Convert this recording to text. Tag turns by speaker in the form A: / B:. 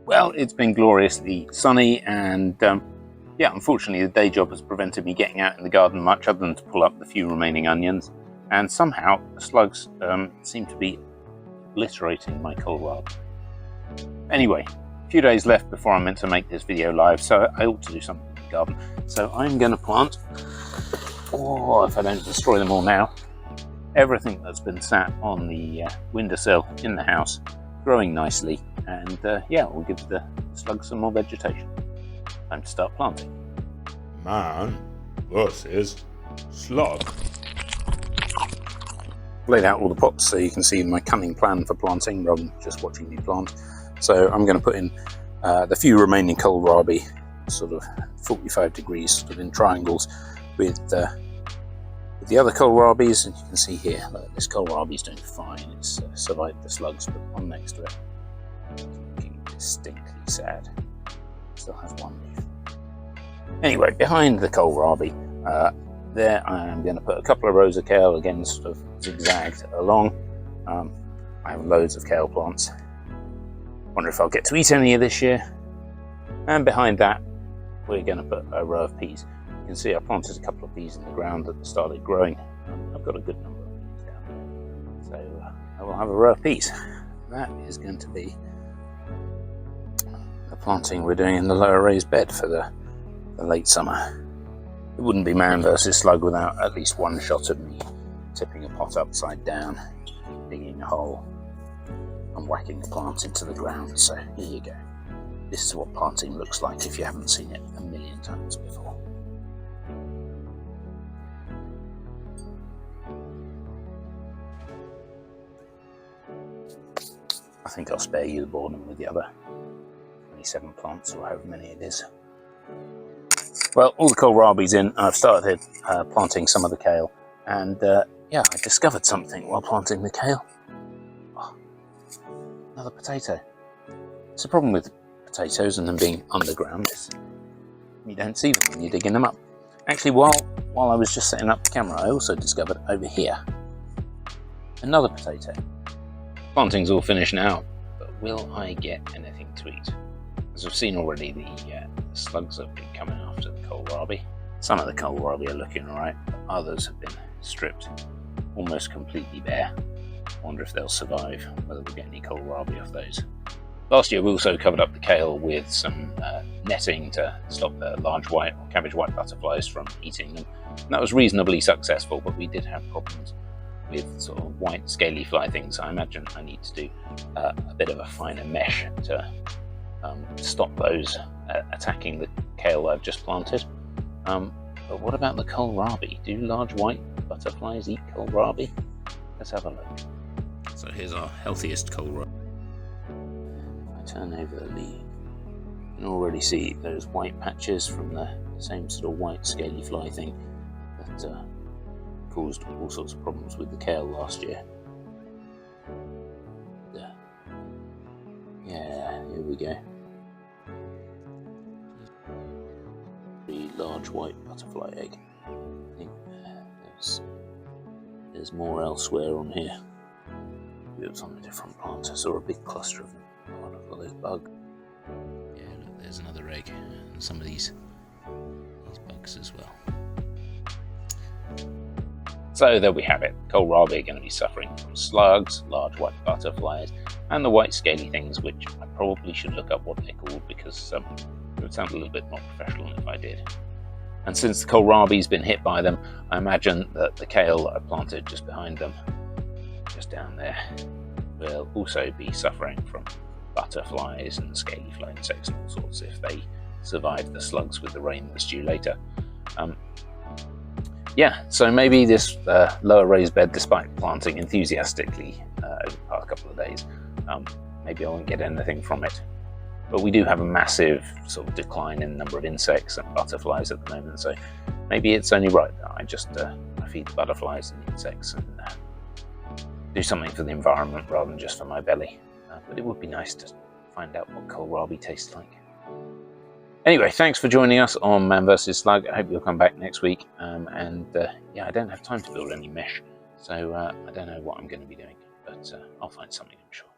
A: Well, it's been gloriously sunny, and yeah, unfortunately the day job has prevented me getting out in the garden much other than to pull up the few remaining onions, and somehow the slugs seem to be obliterating my kohlrabi. Anyway, a few days left before I'm meant to make this video live, so I ought to do something in the garden. So I'm going to plant, or if I don't destroy them all now, everything that's been sat on the windowsill in the house, growing nicely, and yeah, we'll give the slugs some more vegetation. Time to start planting.
B: Man versus slug.
A: Laid out all the pots so you can see my cunning plan for planting rather than just watching me plant. So I'm going to put in the few remaining kohlrabi, sort of 45 degrees, sort of in triangles, with the other kohlrabis, and you can see here, look, this kohlrabi is doing fine. It's survived the slugs, but one next to it is looking distinctly sad. Still has one leaf. Anyway, behind the kohlrabi, there I am going to put a couple of rows of kale, again sort of zigzagged along. I have loads of kale plants. Wonder if I'll get to eat any of this year. And behind that, we're going to put a row of peas. You can see I planted a couple of peas in the ground that started growing. I've got a good number of peas down there. So I will have a row of peas. That is going to be the planting we're doing in the lower raised bed for the late summer. It wouldn't be man versus slug without at least one shot of me tipping a pot upside down, digging a hole, and whacking the plant into the ground. So here you go. This is what planting looks like if you haven't seen it a million times before. I think I'll spare you the boredom with the other 27 plants, or however many it is. Well, all the kohlrabi's in. I've started planting some of the kale, and yeah, I discovered something while planting the kale. Oh, another potato. It's the problem with potatoes and them being underground is you don't see them when you're digging them up. Actually, while I was just setting up the camera, I also discovered over here another potato. Planting's all finished now, but will I get anything to eat? As I've seen already, the slugs have been coming after the kohlrabi. Some of the kohlrabi are looking alright, but others have been stripped almost completely bare. I wonder if they'll survive, whether we'll get any kohlrabi off those. Last year we also covered up the kale with some netting to stop the large white or cabbage white butterflies from eating them. And that was reasonably successful, but we did have problems with sort of white scaly fly things. I imagine I need to do a bit of a finer mesh to stop those attacking the kale I've just planted. But what about the kohlrabi? Do large white butterflies eat kohlrabi? Let's have a look. So here's our healthiest kohlrabi. If I turn over the leaf, you can already see those white patches from the same sort of white scaly fly thing that caused all sorts of problems with the kale last year. Yeah, here we go. The large white butterfly egg. I think there's more elsewhere on here. Maybe it's on a different plant. I saw a big cluster of them. Oh, look at those bugs. Yeah, look, there's another egg, and some of these bugs as well. So there we have it. Kohlrabi are going to be suffering from slugs, large white butterflies, and the white scaly things, which I probably should look up what they're called, because it would sound a little bit more professional if I did. And since the kohlrabi's been hit by them, I imagine that the kale that I planted just behind them, just down there, will also be suffering from butterflies and scaly fly insects and all sorts if they survive the slugs with the rain that's due later. Yeah, so maybe this lower raised bed, despite planting enthusiastically over the past couple of days, maybe I won't get anything from it. But we do have a massive sort of decline in the number of insects and butterflies at the moment, so maybe it's only right that I just I feed the butterflies and the insects and do something for the environment rather than just for my belly. But it would be nice to find out what kohlrabi tastes like. Anyway, thanks for joining us on Man vs. Slug. I hope you'll come back next week. Yeah, I don't have time to build any mesh, so I don't know what I'm going to be doing, but I'll find something, I'm sure.